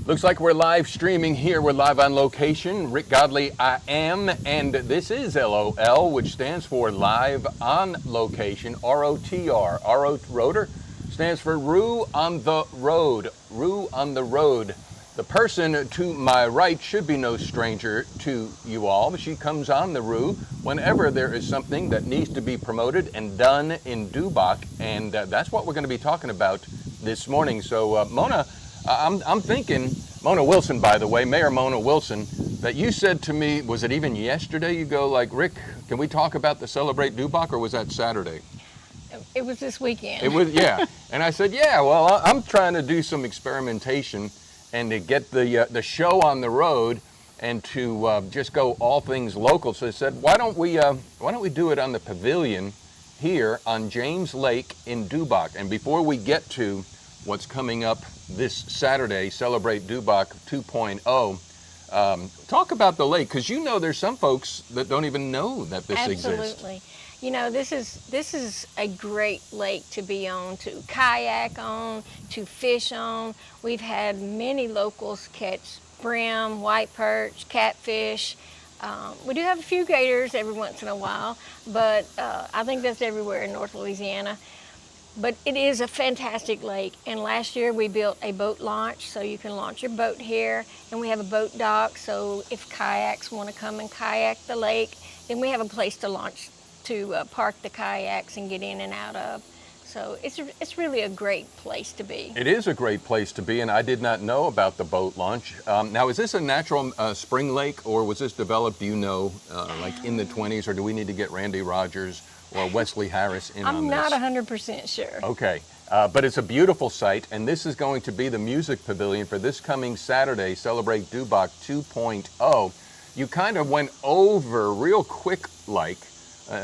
Looks like we're live streaming here. We're live on location. Rick Godley, I am, and this is LOL, which stands for Live on Location, ROTR. ROTR stands for Roux on the Road. Roux on the Road. The person to my right should be no stranger to you all. She comes on the Roux whenever there is something that needs to be promoted and done in Dubach, and that's what we're going to be talking about this morning. So, Mona, I'm thinking, Mona Wilson, by the way, Mayor Mona Wilson, that you said to me, was it even yesterday, you go like, Rick, can we talk about the Celebrate Dubach, or was that Saturday? It was this weekend. It was, yeah. And I said, yeah, well, I'm trying to do some experimentation and to get the show on the road and to just go all things local. So I said, why don't we do it on the pavilion here on James Lake in Dubach? And before we get to what's coming up this Saturday, Celebrate Dubach 2.0, talk about the lake, because you know there's some folks that don't even know that this exists. Absolutely. You know, this is a great lake to be on, to kayak on, to fish on. We've had many locals catch brim, white perch, catfish. We do have a few gators every once in a while, but I think that's everywhere in North Louisiana. But it is a fantastic lake, and last year we built a boat launch, so you can launch your boat here, and we have a boat dock, so if kayaks want to come and kayak the lake, then we have a place to launch, to park the kayaks and get in and out of. So it's really a great place to be. It is a great place to be, and I did not know about the boat launch. Now, is this a natural spring lake, or was this developed, do you know, like in the 20s, or do we need to get Randy Rogers or Wesley Harris in on this? I'm not 100% sure. Okay, but it's a beautiful site, and this is going to be the music pavilion for this coming Saturday, Celebrate Dubach 2.0. You kind of went over real quick like,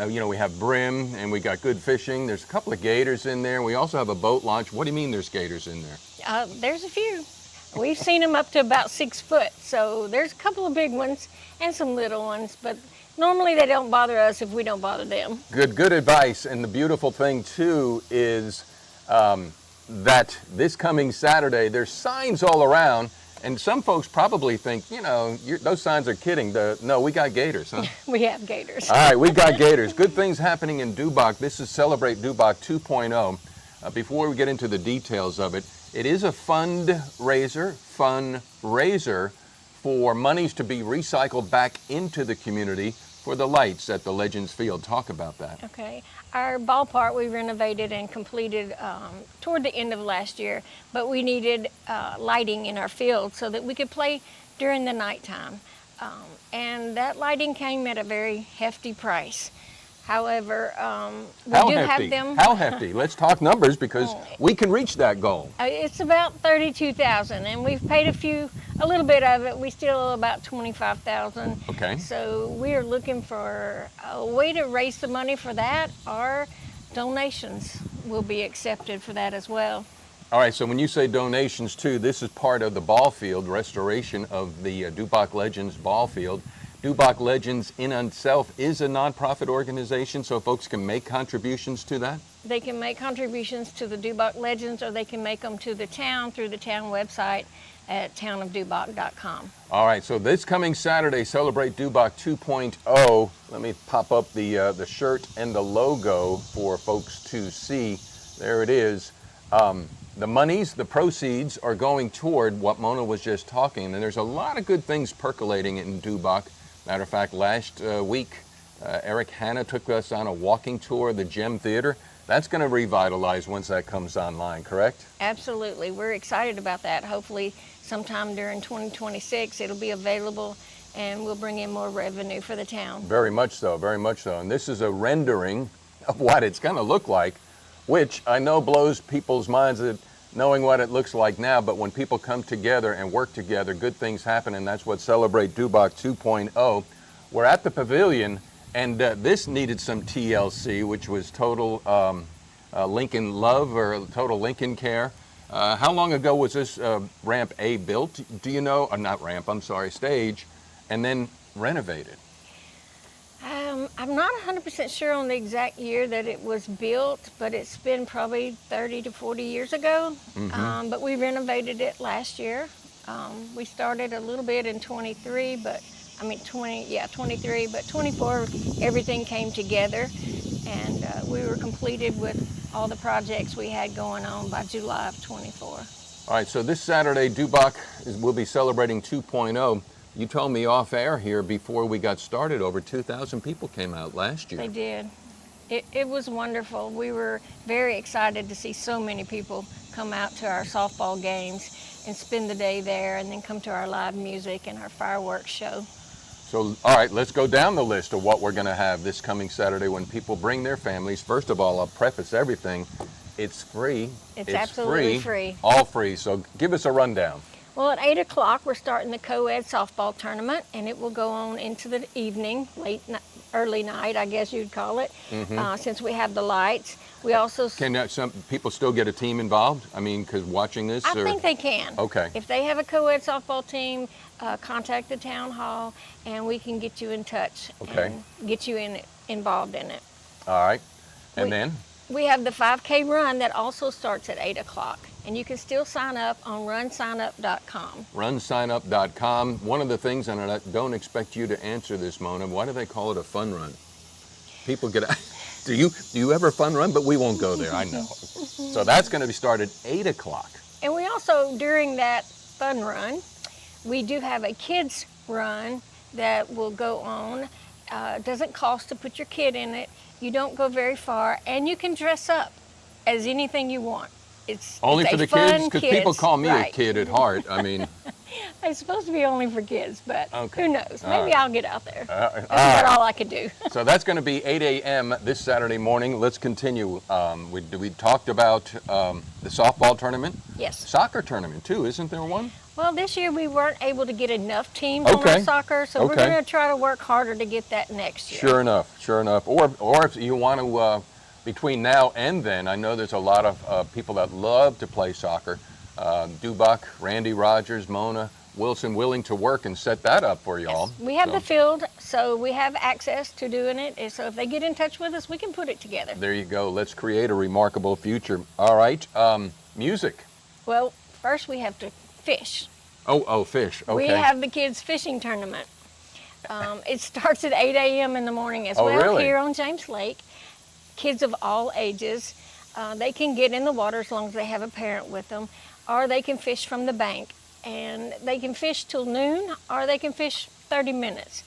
you know, we have brim and we got good fishing. There's a couple of gators in there. We also have a boat launch. What do you mean there's gators in there? There's a few. We've seen them up to about 6 foot, so there's a couple of big ones and some little ones, but normally they don't bother us if we don't bother them. Good advice. And the beautiful thing too is that this coming Saturday, there's signs all around, and some folks probably think, you know, those signs are kidding. No, we got gators, huh? We have gators. All right, we got gators. Good things happening in Dubach. This is Celebrate Dubach 2.0. Before we get into the details of it, it is a fundraiser for monies to be recycled back into the community for the lights at the Legends Field. Talk about that. Okay. Our ballpark we renovated and completed toward the end of last year, but we needed lighting in our field so that we could play during the nighttime. And that lighting came at a very hefty price. However, we have them. How hefty? Let's talk numbers, because we can reach that goal. It's about $32,000, and we've paid a little bit of it. We still owe about $25,000. Okay. So we are looking for a way to raise the money for that, or donations will be accepted for that as well. All right, so when you say donations too, this is part of the ball field, restoration of the Dubach Legends ball field. Dubach Legends in itself is a nonprofit organization, so folks can make contributions to that? They can make contributions to the Dubach Legends, or they can make them to the town through the town website at townofdubach.com. All right, so this coming Saturday, Celebrate Dubach 2.0. Let me pop up the shirt and the logo for folks to see. There it is. The monies, the proceeds are going toward what Mona was just talking, and there's a lot of good things percolating in Dubach. Matter of fact, last week, Eric Hanna took us on a walking tour of the Gem Theater. That's going to revitalize once that comes online, correct? Absolutely. We're excited about that. Hopefully sometime during 2026 it'll be available and we'll bring in more revenue for the town. Very much so, very much so. And this is a rendering of what it's going to look like, which I know blows people's minds at knowing what it looks like now, but when people come together and work together, good things happen, and that's what Celebrate Dubach 2.0. We're at the pavilion, and this needed some TLC, which was total Lincoln love, or total Lincoln care. How long ago was this ramp A built? Do you know? Not ramp, I'm sorry, stage, and then renovated? I'm not 100% sure on the exact year that it was built, but it's been probably 30 to 40 years ago. But we renovated it last year. We started a little bit in 23, but 23, but 24, everything came together, and we were completed with all the projects we had going on by July of 24. All right, so this Saturday, Dubach will be celebrating 2.0. You told me off air here before we got started, over 2,000 people came out last year. They did. It was wonderful. We were very excited to see so many people come out to our softball games and spend the day there, and then come to our live music and our fireworks show. So, all right, let's go down the list of what we're going to have this coming Saturday when people bring their families. First of all, I'll preface everything. It's free. It's absolutely free. All free. So give us a rundown. Well, at 8 o'clock, we're starting the co-ed softball tournament, and it will go on into the evening, early night, I guess you'd call it, since we have the lights. We also... Can some people still get a team involved? I mean, because watching this? I think they can. Okay. If they have a co-ed softball team, contact the town hall, and we can get you in touch and get you involved in it. All right. And then? We have the 5K run that also starts at 8 o'clock, and you can still sign up on runsignup.com. Runsignup.com. One of the things, and I don't expect you to answer this, Mona, why do they call it a fun run? People get... Do you ever fun run? But we won't go there, I know. So that's going to be started 8 o'clock. And we also, during that fun run, we do have a kids run that will go on. It doesn't cost to put your kid in it. You don't go very far, and you can dress up as anything you want. It's only for the kids? Because people call me right. a kid at heart. I mean... It's supposed to be only for kids, but who knows? All Maybe right. I'll get out there. That's about all I could do. So that's going to be 8 a.m. this Saturday morning. Let's continue. We talked about the softball tournament. Yes. Soccer tournament, too. Isn't there one? Well, this year we weren't able to get enough teams on our soccer, so we're going to try to work harder to get that next year. Sure enough, sure enough. Or if you want to, between now and then, I know there's a lot of people that love to play soccer. Dubach, Randy Rogers, Mona Wilson willing to work and set that up for y'all. Yes. We have the field, so we have access to doing it. And so if they get in touch with us, we can put it together. There you go. Let's create a remarkable future. All right. Music. Well, first we have to fish. Oh, fish. Okay. We have the kids' fishing tournament. It starts at 8 a.m. in the morning as well really? Here on James Lake. Kids of all ages, they can get in the water as long as they have a parent with them, or they can fish from the bank. And they can fish till noon, or they can fish 30 minutes.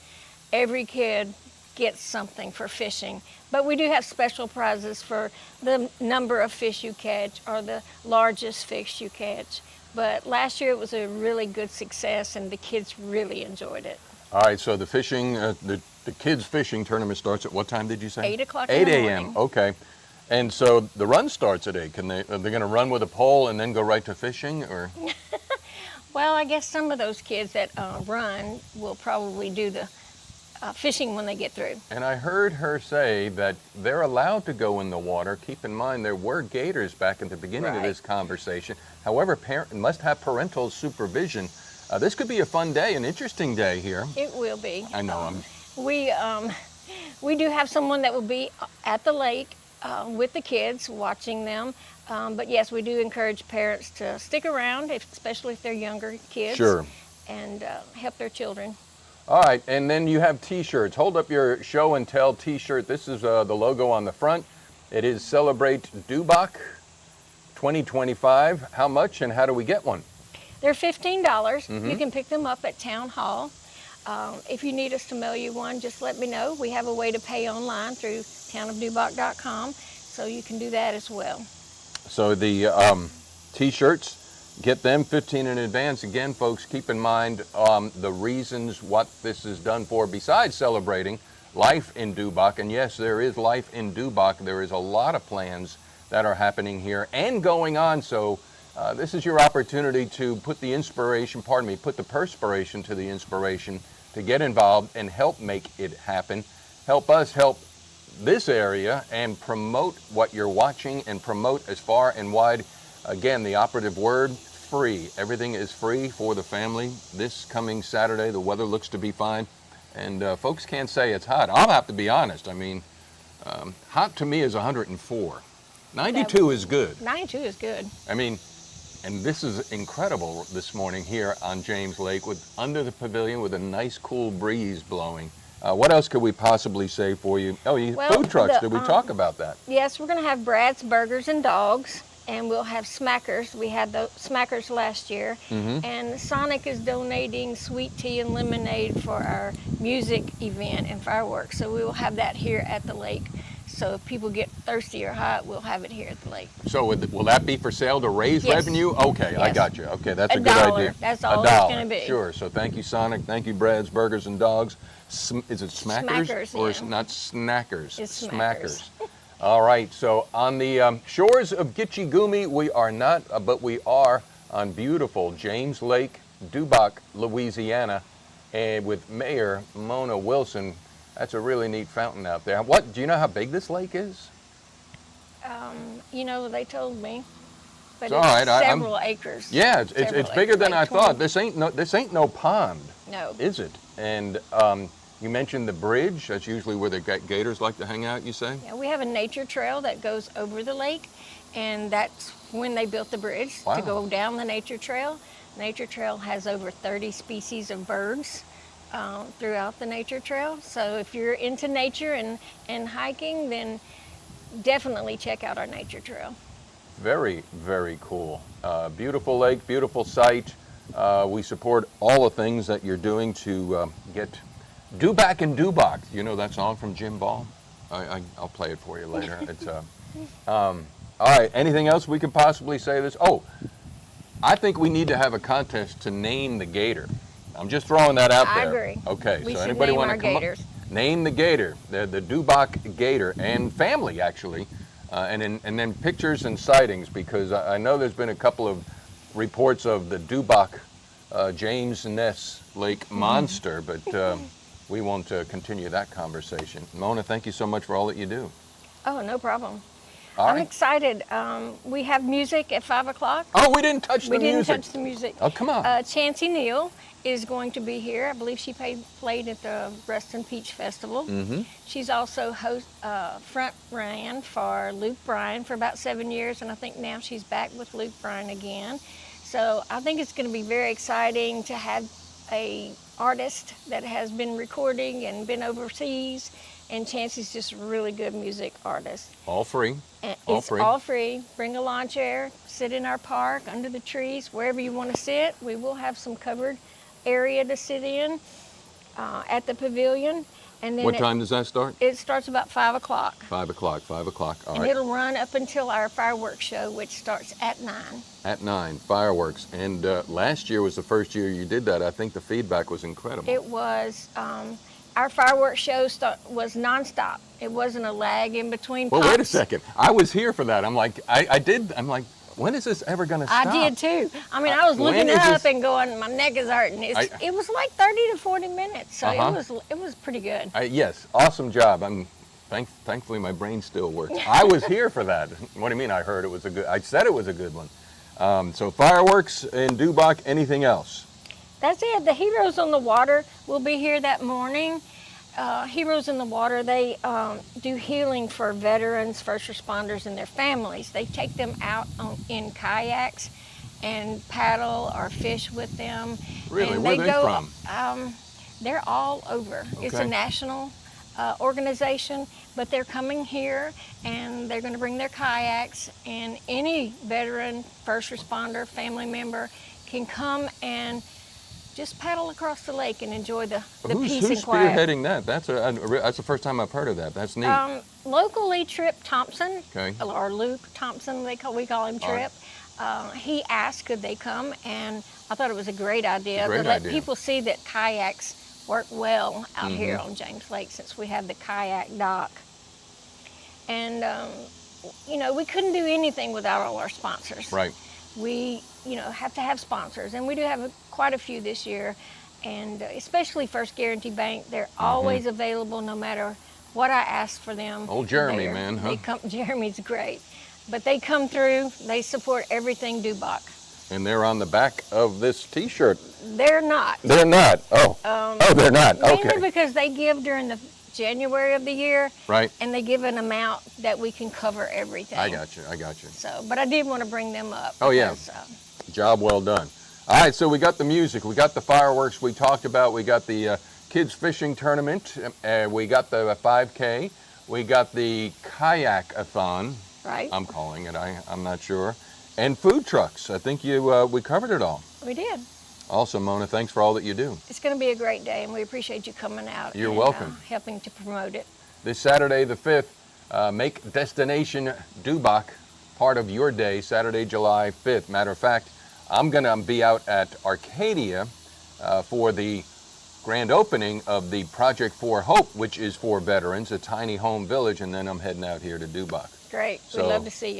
Every kid gets something for fishing. But we do have special prizes for the number of fish you catch or the largest fish you catch. But last year it was a really good success, and the kids really enjoyed it. All right, so the fishing, the kids' fishing tournament starts at what time did you say? 8 o'clock in the morning. 8 a.m., okay. And so the run starts at 8. Are they going to run with a pole and then go right to fishing, or? Well, I guess some of those kids that run will probably do the fishing when they get through. And I heard her say that they're allowed to go in the water. Keep in mind, there were gators back at the beginning of this conversation. However, parent must have parental supervision. This could be a fun day, an interesting day here. It will be. I know. We do have someone that will be at the lake with the kids, watching them. But yes, we do encourage parents to stick around, especially if they're younger kids. Sure. And help their children. All right, and then you have T-shirts. Hold up your show and tell T-shirt. This is the logo on the front. It is Celebrate Dubach 2025. How much and how do we get one? They're $15. You can pick them up at Town Hall. If you need us to mail you one, just let me know. We have a way to pay online through townofdubach.com, so you can do that as well. So the T-shirts, get them 15 in advance. Again, folks, keep in mind the reasons what this is done for besides celebrating life in Dubach. And yes, there is life in Dubach. There is a lot of plans that are happening here and going on. So this is your opportunity to put the perspiration to the inspiration to get involved and help make it happen. Help us help this area and promote what you're watching and promote as far and wide. Again, the operative word, free. Everything is free for the family. This coming Saturday, the weather looks to be fine. And folks can't say it's hot. I'll have to be honest. I mean, hot to me is 104. 92 is good. 92 is good. I mean, And this is incredible this morning here on James Lake, with under the pavilion with a nice cool breeze blowing. What else could we possibly say for you? Oh, Well, food trucks. Did we talk about that? Yes, we're going to have Brad's Burgers and Dogs, and we'll have Smackers. We had the Smackers last year, and Sonic is donating sweet tea and lemonade for our music event and fireworks. So we will have that here at the lake. So if people get thirsty or hot, we'll have it here at the lake. So will that be for sale to raise Yes. revenue? Okay, I Yes. got you. Okay, that's a good $1. idea. That's all $1. it's going to be. Sure. So thank you, Sonic. Thank you, Brad's Burgers and Dogs. Is it Smackers? Smackers, Or yeah. is it not Snackers? It's Smackers. All right. So on the shores of Gitche Gumee, we are not, but we are on beautiful James Lake, Dubach, Louisiana, and with Mayor Mona Wilson. That's a really neat fountain out there. Do you know how big this lake is? You know, they told me, but It's all right. several acres. Yeah, it's Several bigger acres, than like I thought. 20. This ain't no pond, No. is it? And you mentioned the bridge. That's usually where the gators like to hang out, you say? Yeah, we have a nature trail that goes over the lake, and that's when they built the bridge Wow. to go down the nature trail. Nature trail has over 30 species of birds throughout the nature trail. So if you're into nature and hiking, then definitely check out our nature trail. Very, very cool. Beautiful lake, beautiful site. We support all the things that you're doing to get Dubach and Dubach. You know that song from Jim Ball? I'll play it for you later. It's all right. Anything else we could possibly say this? Oh, I think we need to have a contest to name the gator. I'm just throwing that out there. I agree. Okay. We so should anybody name want our to come gators. up? Name the gator, the Dubach gator, and family actually, and then pictures and sightings, because I know there's been a couple of reports of the Dubach James Ness Lake monster, but we won't continue that conversation. Mona, thank you so much for all that you do. Oh, no problem. All I'm right. excited. We have music at 5 o'clock. Oh, we didn't touch the We didn't music. touch the music. Oh, come on. Chancey Neal is going to be here. I believe she played at the Ruston Peach Festival. She's also front ran for Luke Bryan for about 7 years, and I think now she's back with Luke Bryan again. So I think it's going to be very exciting to have a artist that has been recording and been overseas, and Chancey's just a really good music artist. All free. And All it's free. all free. Bring a lawn chair, sit in our park, under the trees, wherever you want to sit. We will have some covered area to sit in at the pavilion. And then What time does that start? it starts about 5 o'clock. 5 o'clock. 5 o'clock. All And right. it'll run up until our fireworks show, which starts at 9. At 9, fireworks. And last year was the first year you did that. I think the feedback was incredible. It was, our fireworks show was nonstop. It wasn't a lag in between Well, pops. wait a second. I was here for that. I'm like, I'm like, when is this ever going to stop? I did too. I mean, I was When looking is up this- and going, my neck is hurting. It was like 30 to 40 minutes, so it was pretty good. Yes, awesome job. Thankfully, my brain still works. I was here for that. What do you mean? I heard it was a good. I said it was a good one. So fireworks in Dubach. Anything else? That's it. The Heroes on the Water will be here that morning. Heroes in the Water, they do healing for veterans, first responders, and their families. They take them out in kayaks and paddle or fish with them. Really? And Where are they go, from? They're all over. It's a Okay. national organization, but they're coming here and they're going to bring their kayaks, and any veteran, first responder, family member can come and just paddle across the lake and enjoy the peace Who's and quiet. spearheading that? That's the first time I've heard of that. That's neat. Locally, Trip Thompson, Okay. or Luke Thompson, we call him All right. Trip. He asked could they come, and I thought it was a great idea Great to let idea. people see that kayaks work well out here Mm-hmm. on James Lake, since we have the kayak dock. And we couldn't do anything without all our sponsors. Right. We have to have sponsors, and we do have quite a few this year, and especially First Guarantee Bank. They're always available no matter what I ask for them. Old Jeremy, man, huh? Jeremy's great, but they come through. They support everything Dubach. And they're on the back of this T-shirt. They're not. They're not. Oh. They're not. Mainly Okay. because they give during the January of the year, Right. and they give an amount that we can cover everything. I got you. So, but I did want to bring them up. Oh, yeah. because, Job well done. All right, so we got the music, we got the fireworks we talked about, we got the kids fishing tournament, we got the 5K, we got the kayak-a-thon, Right. I'm calling it, I'm not sure, and food trucks. I think we covered it all. We did. Awesome, Mona, thanks for all that you do. It's going to be a great day, and we appreciate you coming out. You're and, welcome. helping to promote it. This Saturday the 5th, make Destination Dubach part of your day, Saturday, July 5th. Matter of fact, I'm going to be out at Arcadia for the grand opening of the Project for Hope, which is for veterans, a tiny home village, and then I'm heading out here to Dubach. Great. So- We'd love to see you.